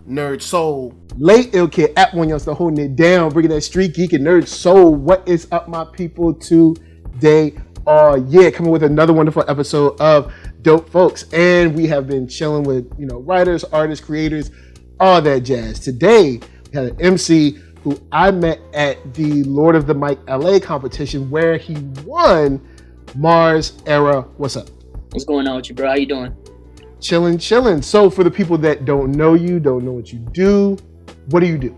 NERDSoul. Late Ill Kid at OneYoungsta holding it down, bringing that street geek and nerd soul. What is up, my people, today? Coming with another wonderful episode of Dope Folks. And we have been chilling with, writers, artists, creators, all that jazz. Today, we had an MC who I met at the Lord of the Mic LA competition where he won Mars Era. What's up? What's going on with you, bro? How you doing? Chilling. So for the people that don't know you, don't know what you do, what do you do?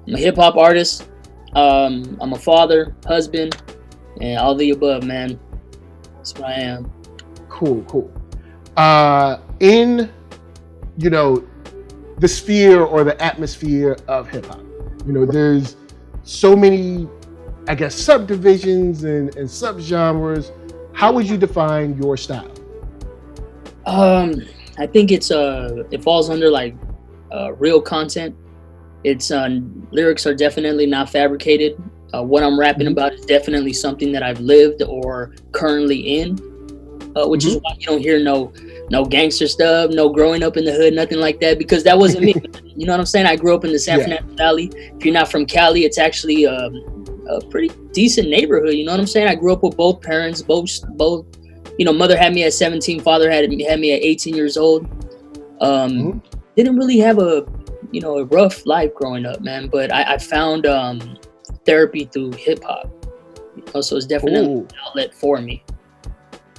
I'm a hip hop artist. I'm a father, husband, and all the above, man. That's what I am. Cool. In, the sphere or the atmosphere of hip hop, there's so many, I guess, subdivisions and subgenres. How would you define your style? I think it falls under like real content. It's lyrics are definitely not fabricated. What I'm rapping about is definitely something that I've lived or currently in, which is why you don't hear no gangster stuff, no growing up in the hood, nothing like that, because that wasn't me. You know what I'm saying? I grew up in the San Fernando Valley. If you're not from Cali, it's actually a pretty decent neighborhood. You know what I'm saying? I grew up with both parents, both. Mother had me at 17, father had me at 18 years old. Didn't really have a rough life growing up, man. But I found therapy through hip hop. So it's definitely an outlet for me.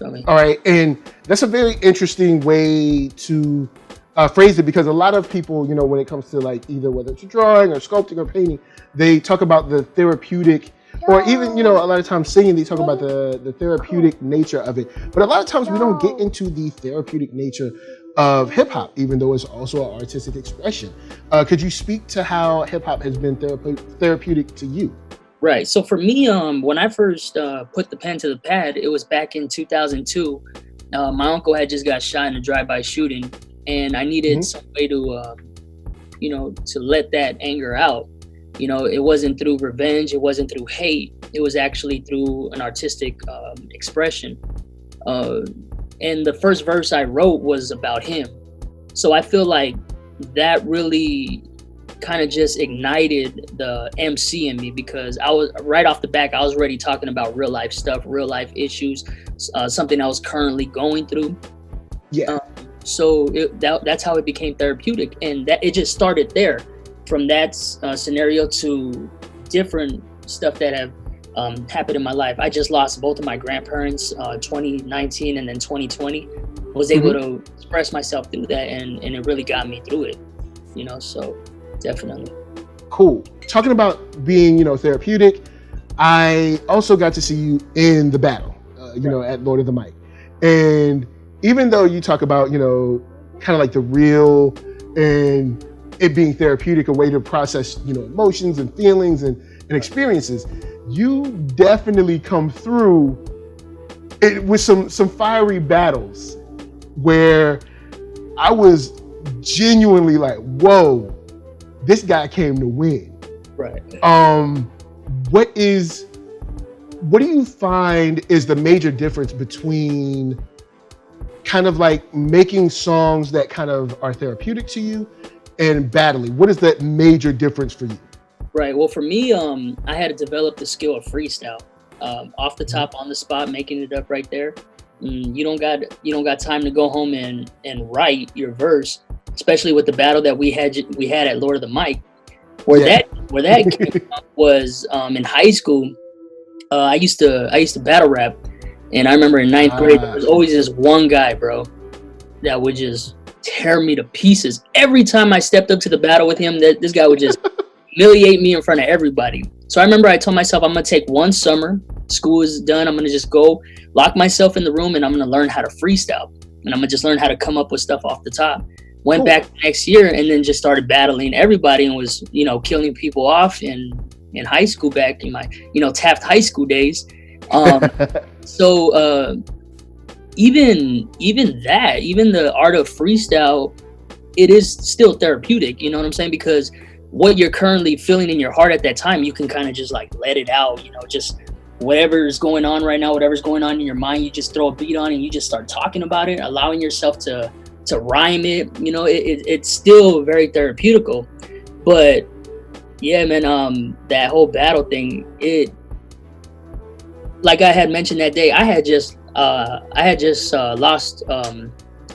All right, and that's a very interesting way to phrase it, because a lot of people, when it comes to like either whether it's drawing or sculpting or painting, they talk about the therapeutic. Or even, a lot of times singing, they talk about the therapeutic nature of it. But a lot of times we don't get into the therapeutic nature of hip hop, even though it's also an artistic expression. Could you speak to how hip hop has been therapeutic to you? Right. So for me, when I first put the pen to the pad, it was back in 2002. My uncle had just got shot in a drive-by shooting, and I needed some way to, to let that anger out. It wasn't through revenge. It wasn't through hate. It was actually through an artistic expression. And the first verse I wrote was about him. So I feel like that really kind of just ignited the MC in me, because I was right off the back, I was already talking about real life stuff, real life issues, something I was currently going through. So that's how it became therapeutic. And that it just started there. From that scenario to different stuff that have happened in my life. I just lost both of my grandparents, 2019 and then 2020. I was able to express myself through that, and it really got me through it, so definitely. Cool. Talking about being, therapeutic, I also got to see you in the battle, at Lord of the Mic. And even though you talk about, kind of like the real and it being therapeutic, a way to process, emotions and feelings and experiences, you definitely come through it with some fiery battles where I was genuinely like, whoa, this guy came to win. Right. What do you find is the major difference between kind of like making songs that kind of are therapeutic to you and battling? What is that major difference for you? Right. Well, for me, I had to develop the skill of freestyle, off the top, on the spot, making it up right there. You don't got time to go home and write your verse, especially with the battle that we had at Lord of the Mic. Where that came from was in high school. I used to battle rap, and I remember in ninth grade there was always this one guy, bro, that would just tear me to pieces. Every time I stepped up to the battle with him, this guy would just humiliate me in front of everybody. So I remember I told myself, I'm gonna take one summer, school is done, I'm gonna just go lock myself in the room and I'm gonna learn how to freestyle, and I'm gonna just learn how to come up with stuff off the top. Went back the next year and then just started battling everybody and was, killing people off in high school, back in my, Taft high school days. So even the art of freestyle, it is still therapeutic, you know what I'm saying? Because what you're currently feeling in your heart at that time, you can kind of just like let it out, just whatever's going on right now, whatever's going on in your mind, you just throw a beat on and you just start talking about it, allowing yourself to rhyme it. You know, it's still very therapeutical. But yeah, man, that whole battle thing, like I had mentioned that day, I had just lost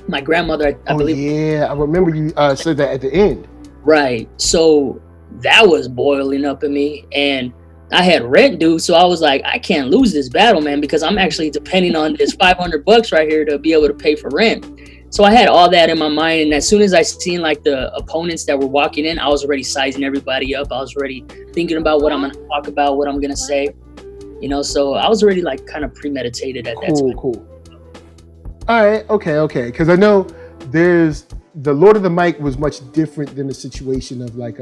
my grandmother, I believe. Yeah, I remember you said that at the end. Right. So that was boiling up in me, and I had rent due, so I was like, I can't lose this battle, man, because I'm actually depending on this $500 right here to be able to pay for rent. So I had all that in my mind, and as soon as I seen like the opponents that were walking in, I was already sizing everybody up. I was already thinking about what I'm gonna talk about, what I'm gonna say, you know. So I was already like kind of premeditated at that time. Cool. All right, okay. Because I know there's the Lord of the Mic was much different than the situation of like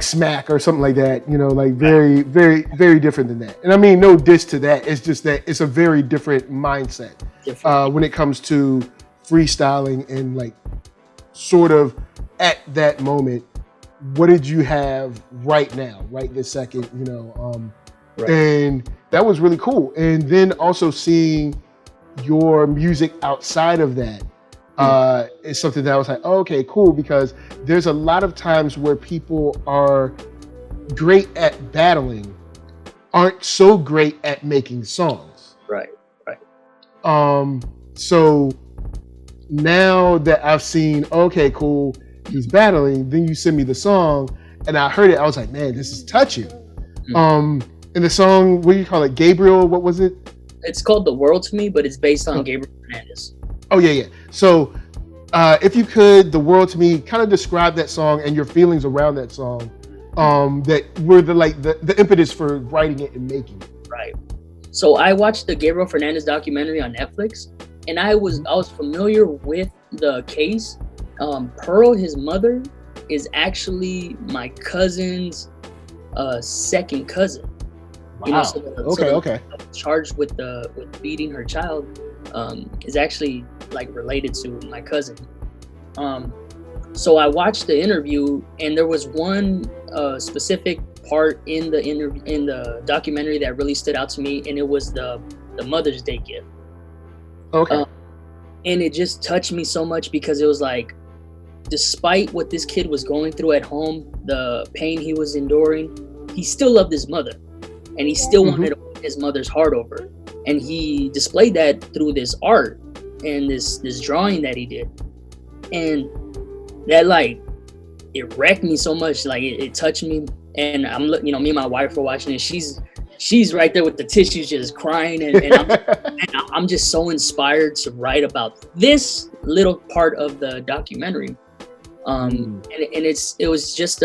Smack or something like that. You know, like very, very, very different than that. And I mean, no diss to that. It's just that it's a very different mindset when it comes to freestyling and like sort of at that moment. What did you have right now, right this second? You know, and that was really cool. And then also seeing your music outside of that is something that I was like, oh, okay, cool, because there's a lot of times where people are great at battling, aren't so great at making songs. Right. So now that I've seen, okay, cool, he's battling, then you send me the song, and I heard it, I was like, man, this is touching. And the song, what do you call it, Gabriel, what was it? It's called The World to Me, but it's based on Gabriel Fernandez. Oh, yeah. So if you could, The World to Me, kind of describe that song and your feelings around that song that were the impetus for writing it and making it. Right. So I watched the Gabriel Fernandez documentary on Netflix, and I was familiar with the case. Pearl, his mother, is actually my cousin's second cousin. Wow. You know, so Okay. Charged with beating her child is actually like related to my cousin. So I watched the interview, and there was one specific part in the documentary that really stood out to me, and it was the Mother's Day gift. Okay. And it just touched me so much because it was like, despite what this kid was going through at home, the pain he was enduring, he still loved his mother. And he still wanted to win his mother's heart over. And he displayed that through this art and this drawing that he did. And that, like, it wrecked me so much. Like, it touched me. And I'm, you know, me and my wife were watching it. She's right there with the tissues just crying. And I'm just so inspired to write about this little part of the documentary. And it's just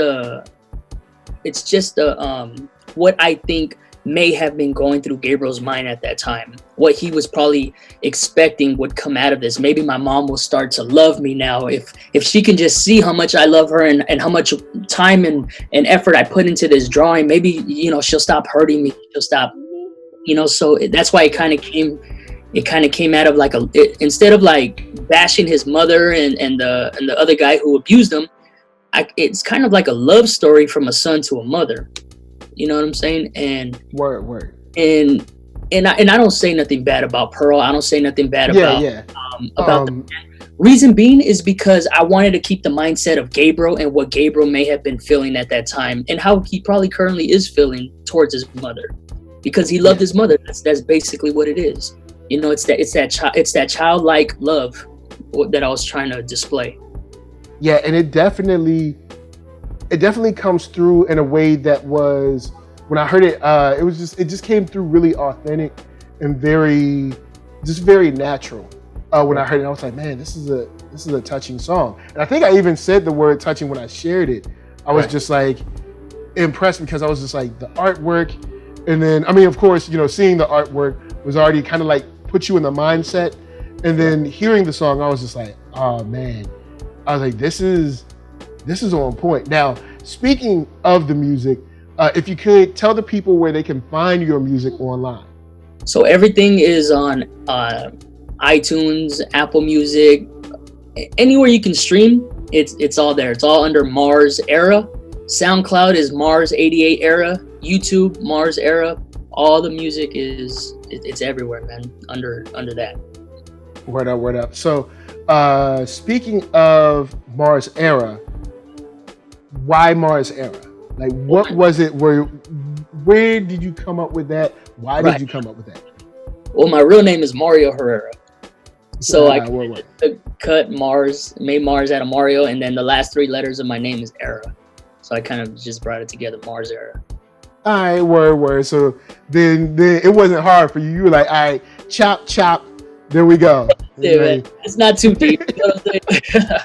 what I think may have been going through Gabriel's mind at that time. What he was probably expecting would come out of this. Maybe my mom will start to love me now if she can just see how much I love her and how much time and effort I put into this drawing. Maybe, you know, she'll stop hurting me. She'll stop, you know. So that's why it kind of came out of like instead of like bashing his mother and the other guy who abused him. It's kind of like a love story from a son to a mother. You know what I'm saying? And word. And I don't say nothing bad about Pearl. I don't say nothing bad about the reason being is because I wanted to keep the mindset of Gabriel and what Gabriel may have been feeling at that time and how he probably currently is feeling towards his mother, because he loved his mother. That's basically what it is. You know, it's that childlike love that I was trying to display. Yeah, and it definitely comes through in a way that was, when I heard it, it just came through really authentic and very natural. When I heard it, I was like, man, this is a touching song. And I think I even said the word touching when I shared it. I was just like impressed because I was just like the artwork. And then, I mean, of course, you know, seeing the artwork was already kind of like put you in the mindset. And then hearing the song, I was just like, oh man. I was like, this is on point. Now, speaking of the music, if you could tell the people where they can find your music online. So everything is on iTunes, Apple Music, anywhere you can stream. It's all there. It's all under Mars Era. SoundCloud is Mars 88 Era. YouTube Mars Era. All the music it's everywhere, man. Under that. Word up. So speaking of Mars Era, why Mars Era? Like, what was it? Where did you come up with that? Why did you come up with that? Well, my real name is Mario Herrera. So I cut Mars, made Mars out of Mario, and then the last 3 letters of my name is Era. So I kind of just brought it together, Mars Era. All right, word. So then it wasn't hard for you. You were like, all right, chop. There we go. Yeah, man. It's not too deep. You know what I'm saying?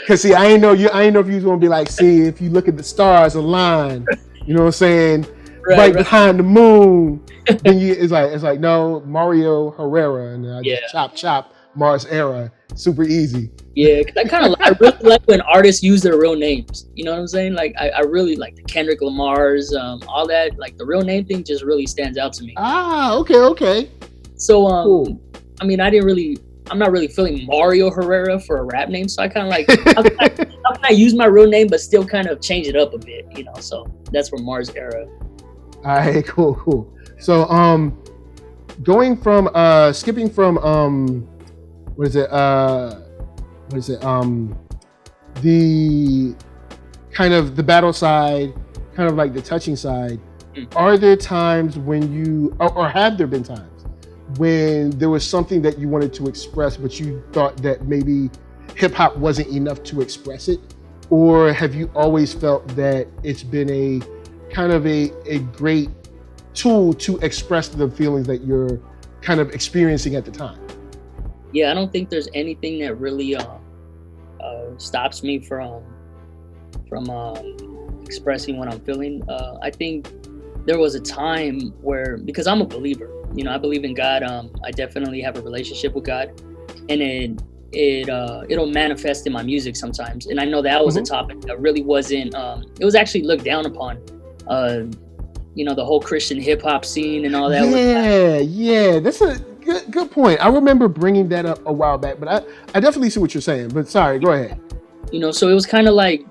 Cause see, I ain't know if you was gonna be like, see, if you look at the stars align, you know what I'm saying, right behind the moon. Then it's like no, Mario Herrera, and I just chop Mars Era, super easy. Yeah, cause I really like when artists use their real names. You know what I'm saying? Like I really like the Kendrick Lamar's, all that. Like the real name thing just really stands out to me. Ah, okay. So cool. I mean, I'm not really feeling Mario Herrera for a rap name, so I kind of like, how can I use my real name but still kind of change it up a bit, you know? So that's where Mars Era. All right, cool. So, going from skipping from the kind of the battle side, kind of like the touching side. Are there times when you, or have there been times when there was something that you wanted to express, but you thought that maybe hip hop wasn't enough to express it? Or have you always felt that it's been a kind of a great tool to express the feelings that you're kind of experiencing at the time? Yeah, I don't think there's anything that really stops me from expressing what I'm feeling. I think there was a time where, because I'm a believer, you know, I believe in God. I definitely have a relationship with God, and it'll manifest in my music sometimes. And I know that was a topic that really wasn't. It was actually looked down upon. You know, the whole Christian hip hop scene and all that. Yeah, that's a good point. I remember bringing that up a while back, but I definitely see what you're saying. But sorry, go ahead. You know, so it was kind of like,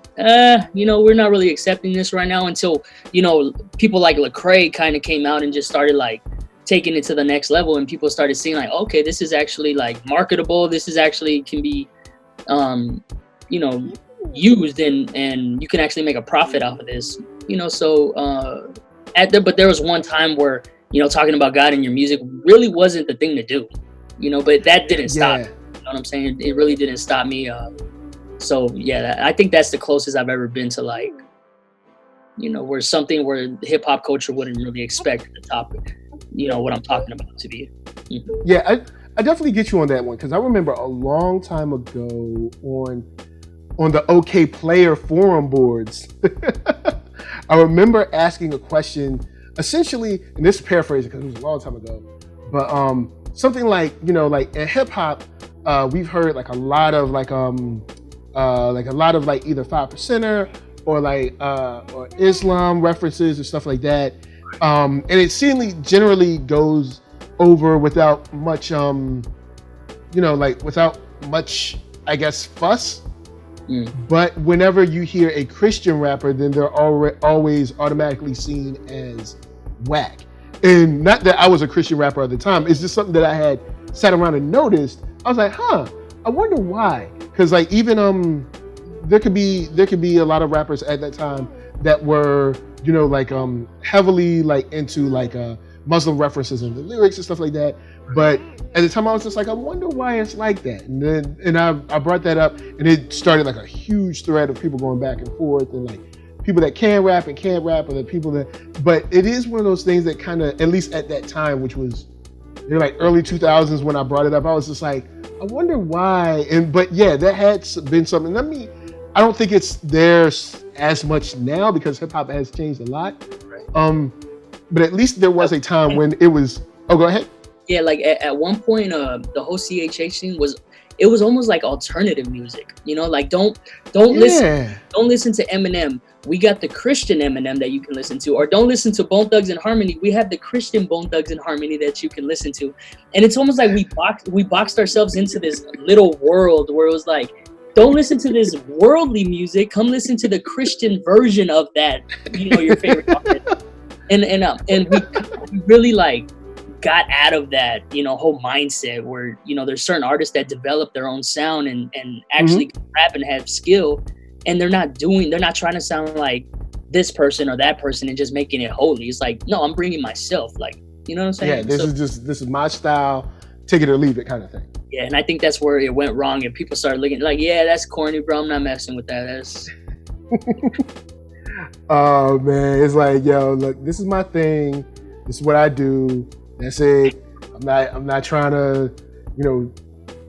you know, we're not really accepting this right now until, you know, people like Lecrae kind of came out and just started like taking it to the next level, and people started seeing like, okay, this is actually like marketable. This is actually can be, you know, used and you can actually make a profit off of this. You know, so but there was one time where, you know, talking about God in your music really wasn't the thing to do. You know, but that didn't stop. You know what I'm saying? It really didn't stop me. So yeah, I think that's the closest I've ever been to like, you know, where hip hop culture wouldn't really expect the topic, you know, what I'm talking about to be. Mm-hmm. Yeah, I definitely get you on that one, because I remember a long time ago on the OK Player forum boards, I remember asking a question, essentially, and this is paraphrasing because it was a long time ago, but something like, you know, like in hip hop, we've heard like a lot of like either 5%er or like or Islam references or stuff like that, and it seemingly generally goes over without much without much, I guess, fuss. But whenever you hear a Christian rapper, then they're always automatically seen as whack. And not that I was a Christian rapper at the time, it's just something that I had sat around and noticed. I was like, I wonder why. Because like even there could be a lot of rappers at that time that were, you know, like heavily like into like Muslim references in the lyrics and stuff like that. But at the time I was just like, I wonder why it's like that. And I brought that up, and it started like a huge thread of people going back and forth, and like people that can rap and can't rap, and the people that, but it is one of those things that kind of, at least at that time, which was like early 2000s when I brought it up, I was just like, I wonder why. But yeah, that had been something. I don't think it's there as much now because hip hop has changed a lot. But at least there was a time when it was. Oh, go ahead. Yeah, like at one point, the whole CHH scene was almost like alternative music. You know, like don't listen to Eminem. We got the Christian Eminem that you can listen to, or don't listen to Bone Thugs and Harmony. We have the Christian Bone Thugs and Harmony that you can listen to. And it's almost like we boxed ourselves into this little world where it was like, don't listen to this worldly music. Come listen to the Christian version of that. You know, your favorite artist. And we really like got out of that, whole mindset where, there's certain artists that develop their own sound and actually rap and have skill, and they're not trying to sound like this person or that person and just making it holy. It's like, no, I'm bringing myself, like, you know what I'm saying? Yeah, this is my style, take it or leave it kind of thing. Yeah, and I think that's where it went wrong, and people started looking like, yeah, that's corny, bro. I'm not messing with that. That's oh man, it's like, yo, look, this is my thing. This is what I do. That's it. I'm not trying to,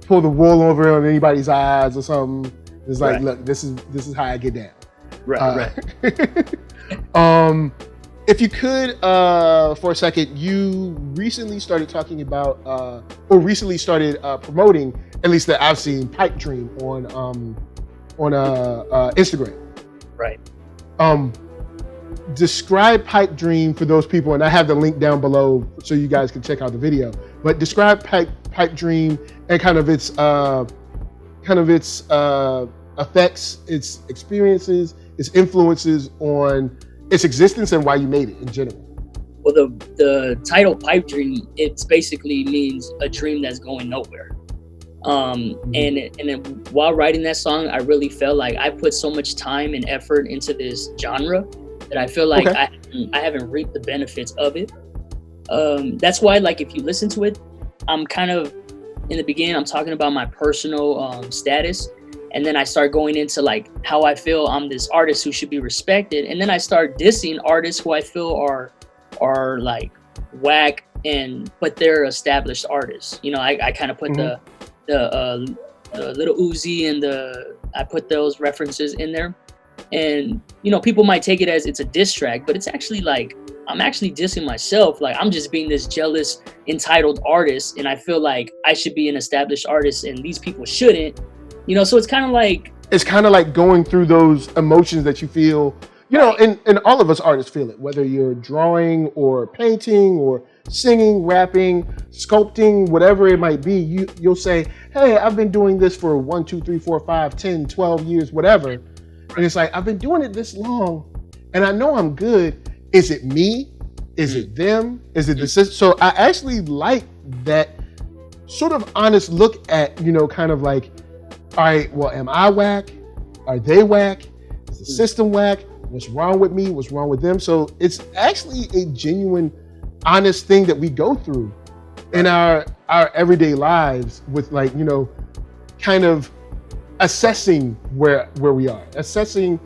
pull the wool over on anybody's eyes or something. It's like, look, this is how I get down. Right. If you could, for a second, you recently started talking about, or recently started promoting, at least that I've seen, Pipe Dream on Instagram. Right. Describe Pipe Dream for those people, and I have the link down below so you guys can check out the video. But describe Pipe Dream and kind of its effects, its experiences, its influences on its existence, and why you made it in general. Well, the title Pipe Dream, it basically means a dream that's going nowhere. And while writing that song, I really felt like I put so much time and effort into this genre that I feel like I haven't reaped the benefits of it. That's why, like, if you listen to it, I'm kind of, in the beginning, I'm talking about my personal status. And then I start going into like how I feel I'm this artist who should be respected. And then I start dissing artists who I feel are like whack, but they're established artists. I kind of put the Little Uzi and I put those references in there. And, people might take it as it's a diss track, but it's actually like, I'm actually dissing myself. Like, I'm just being this jealous, entitled artist. And I feel like I should be an established artist and these people shouldn't. So it's kind of like going through those emotions that you feel, and all of us artists feel it, whether you're drawing or painting or singing, rapping, sculpting, whatever it might be. You'll say, hey, I've been doing this for 1, 2, 3, 4, 5, 10, 12 years, whatever. And it's like, I've been doing it this long and I know I'm good. Is it me? Is it them? Is it the system? So I actually like that sort of honest look at, kind of like, all right, well, am I whack? Are they whack? Is the system whack? What's wrong with me? What's wrong with them? So it's actually a genuine, honest thing that we go through in our everyday lives with, like, kind of assessing where we are, assessing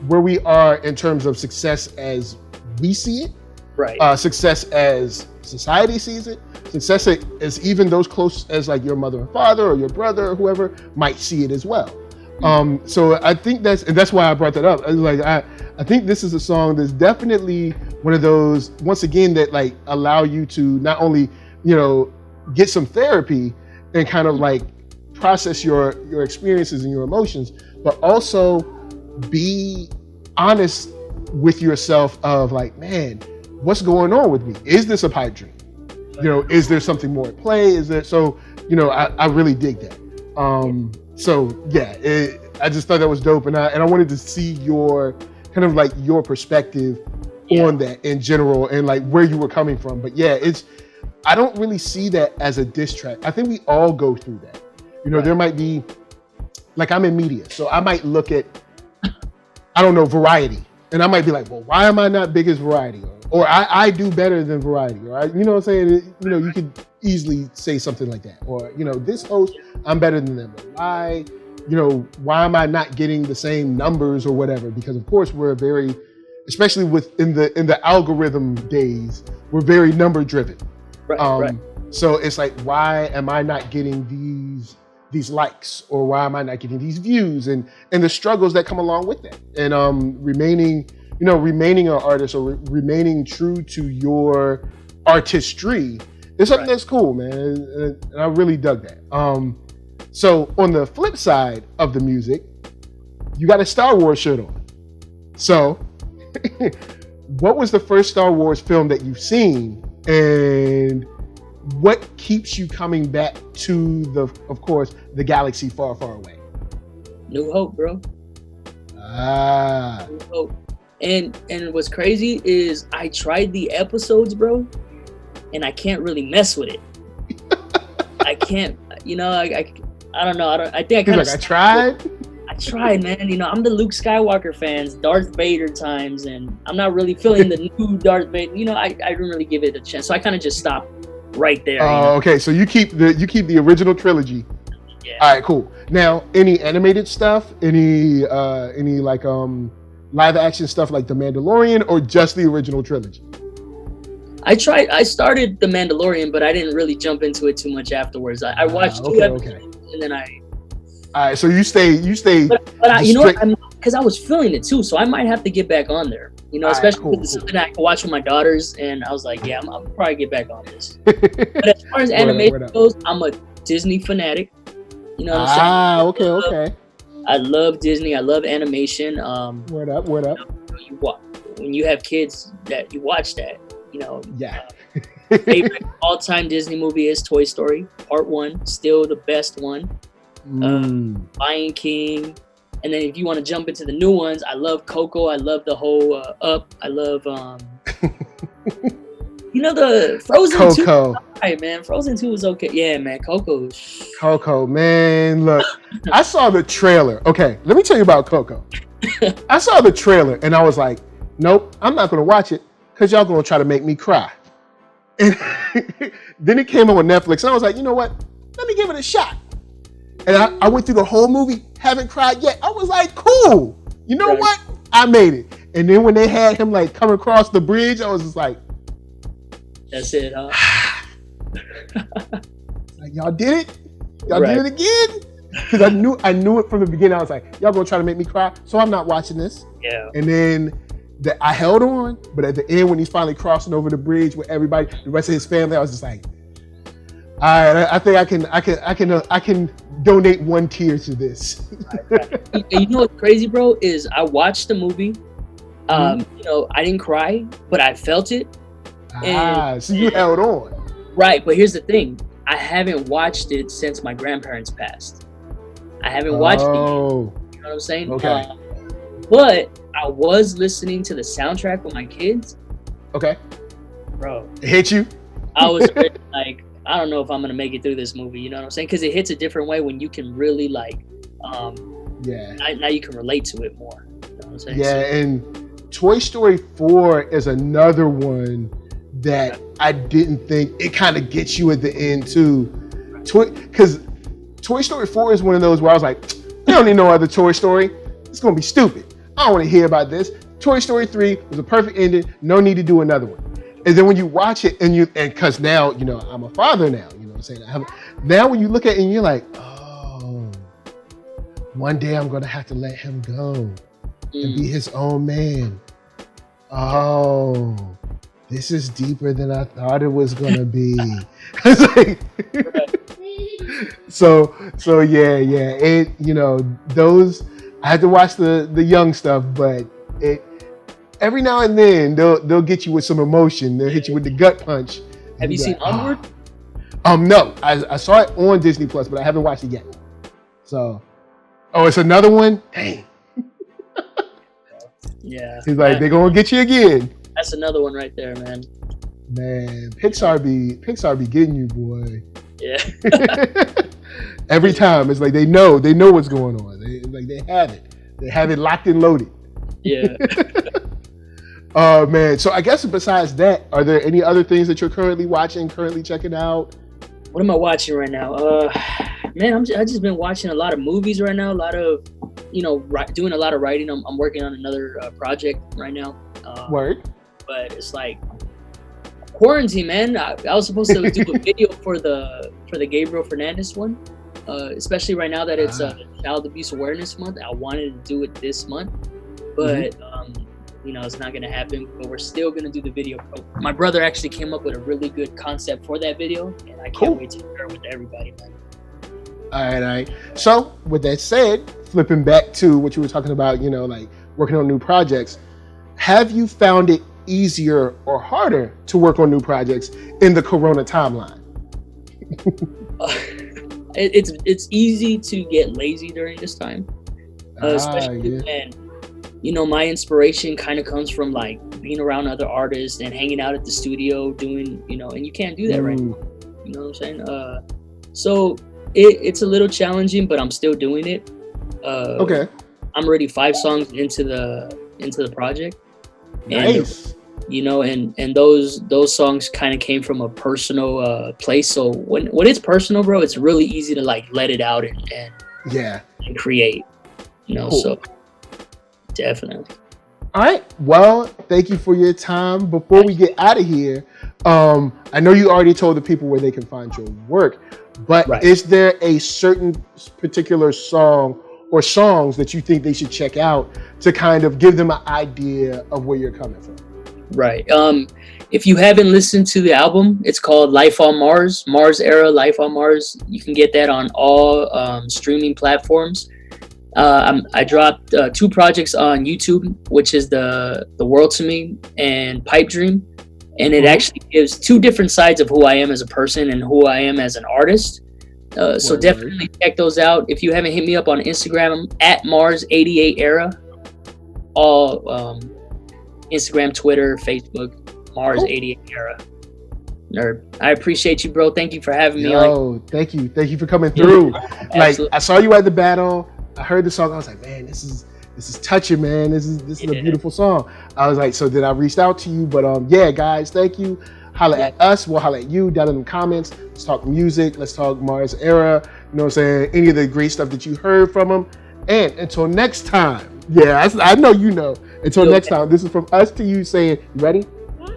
where we are in terms of success as we see it, right? Success as society sees it, success as even those close as like your mother and father or your brother or whoever might see it as well. So I think that's why I brought that up. I think this is a song that's definitely one of those, once again, that like allow you to not only, get some therapy and kind of like process your experiences and your emotions, but also be honest with yourself of like, man, what's going on with me? Is this a pipe dream? Is there something more at play? Is there, so, I really dig that. So yeah, I just thought that was dope. And I wanted to see your kind of like your perspective on that in general and like where you were coming from. But yeah, I don't really see that as a diss track. I think we all go through that. There might be, like, I'm in media, so I might look at, I don't know, Variety. And I might be like, well, why am I not big as Variety? Or I do better than Variety. Or you know what I'm saying? You could easily say something like that. Or, this host, I'm better than them. Why am I not getting the same numbers or whatever? Because of course we're very, especially in the algorithm days, we're very number driven. Right. So it's like, why am I not getting these likes, or why am I not getting these views, and the struggles that come along with that, and remaining an artist or remaining true to your artistry is something that's cool, man, and I really dug that. So on the flip side of the music, you got a Star Wars shirt on. So what was the first Star Wars film that you've seen, and what keeps you coming back to the galaxy far, far away? New Hope, bro. New Hope. And what's crazy is I tried the episodes, bro, and I can't really mess with it. I can't, you know, I don't know. I think I kind of. I tried. I tried, man. You know, I'm the Luke Skywalker fans, Darth Vader times, and I'm not really feeling the new Darth Vader. You know, I didn't really give it a chance, so I kind of just stopped right there. Okay. So you keep the original trilogy. Yeah. All right, cool. Now, any animated stuff? Any like live action stuff like The Mandalorian, or just the original trilogy? I started The Mandalorian, but I didn't really jump into it too much afterwards. I watched 2 episodes, and then All right, so you stay. But you know what? Because I was feeling it too, so I might have to get back on there. You know, especially with something I can watch with my daughters, and I was like, yeah, I'll probably get back on this. But as far as animation goes, I'm a Disney fanatic. You know what I'm saying? Okay. I love Disney. I love animation. Word up. When you have kids that you watch that, you know. Yeah. Favorite all-time Disney movie is Toy Story Part 1, still the best one. Lion King, and then if you want to jump into the new ones, I love Coco. I love the whole Up. I love you know, the Frozen Coco. 2. Right, man, Frozen 2 was okay. Yeah, man, Coco, man. Look, I saw the trailer. Okay, let me tell you about Coco. I saw the trailer and I was like, nope, I'm not gonna watch it because y'all gonna try to make me cry. And then it came on Netflix and I was like, you know what? Let me give it a shot. And I went through the whole movie, haven't cried yet. I was like, cool. You know what? I made it. And then when they had him like come across the bridge, I was just like, that's it, huh? Like, y'all did it? Y'all did it again? Because I knew it from the beginning. I was like, y'all gonna try to make me cry, so I'm not watching this. Yeah. And then I held on, but at the end when he's finally crossing over the bridge with everybody, the rest of his family, I was just like, all right, I think I can donate 1 tear to this. And you know what's crazy, bro, is I watched the movie. You know, I didn't cry, but I felt it. So you held on. Right, but here's the thing. I haven't watched it since my grandparents passed. I haven't watched it yet. You know what I'm saying? Okay. But I was listening to the soundtrack with my kids. Okay. Bro. It hit you? I was like, I don't know if I'm going to make it through this movie. You know what I'm saying? Because it hits a different way when you can really like, now you can relate to it more. You know what I'm saying? Yeah, and Toy Story 4 is another one that I didn't think, it kind of gets you at the end too. Because Toy Story 4 is one of those where I was like, I don't need no other Toy Story. It's going to be stupid. I don't want to hear about this. Toy Story 3 was a perfect ending. No need to do another one. And then when you watch it and because now, you know, I'm a father now, you know what I'm saying? Now when you look at it and you're like, oh, one day I'm going to have to let him go and be his own man. Oh, this is deeper than I thought it was going to be. So yeah. It, you know, those, I had to watch the young stuff, but every now and then they'll get you with some emotion. They'll hit you with the gut punch. Have you seen Onward? No, I saw it on Disney Plus, but I haven't watched it yet. So, it's another one. Dang. Yeah. He's like, they're gonna get you again. That's another one right there, man. Man, Pixar be getting you, boy. Yeah. Every time it's like they know what's going on. They have it locked and loaded. Yeah. Oh man. So I guess besides that, are there any other things that you're currently watching, currently checking out? What am I watching right now? Man, I just been watching a lot of movies right now. A lot of, you know, doing a lot of writing. I'm working on another project right now. Word. But it's like quarantine, man. I was supposed to do a video for the Gabriel Fernandez one. Especially right now that it's Child Abuse Awareness Month. I wanted to do it this month, but you know, it's not going to happen. But we're still going to do the video. My brother actually came up with a really good concept for that video, and I can't wait to share it with everybody, man. All right. So with that said, flipping back to what you were talking about, you know, like working on new projects, have you found it easier or harder to work on new projects in the Corona timeline? It's easy to get lazy during this time, especially when you know, my inspiration kind of comes from like being around other artists and hanging out at the studio doing, you know, and you can't do that right now. You know what I'm saying? So it's a little challenging, but I'm still doing it. Okay. I'm already 5 songs into the project. Nice. And, you know, and those songs kind of came from a personal place. So when it's personal, bro, it's really easy to like let it out and create. You know, cool. So definitely. All right. Well, thank you for your time. Before we get out of here, I know you already told the people where they can find your work, but is there a certain particular song or songs that you think they should check out to kind of give them an idea of where you're coming from? Right. If you haven't listened to the album, it's called Life on Mars, Mars Era, Life on Mars. You can get that on all streaming platforms. I dropped 2 projects on YouTube, which is the World to Me and Pipe Dream, and it actually gives 2 different sides of who I am as a person and who I am as an artist. So definitely check those out. If you haven't hit me up on Instagram, at Mars88era, all Instagram, Twitter, Facebook, Mars88era. Nerd. I appreciate you, bro. Thank you for having me on. Thank you for coming through. Like, I saw you at the battle. I heard the song. I was like, man, this is touching, man. This is a beautiful song. I was like, so then I reached out to you, but yeah, guys, thank you. Holla at us. We'll holla at you down in the comments. Let's talk music. Let's talk Mars Era. You know what I'm saying? Any of the great stuff that you heard from him. And until next time, I know you know. Until next time, this is from us to you saying, you ready?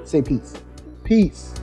Say peace. Peace.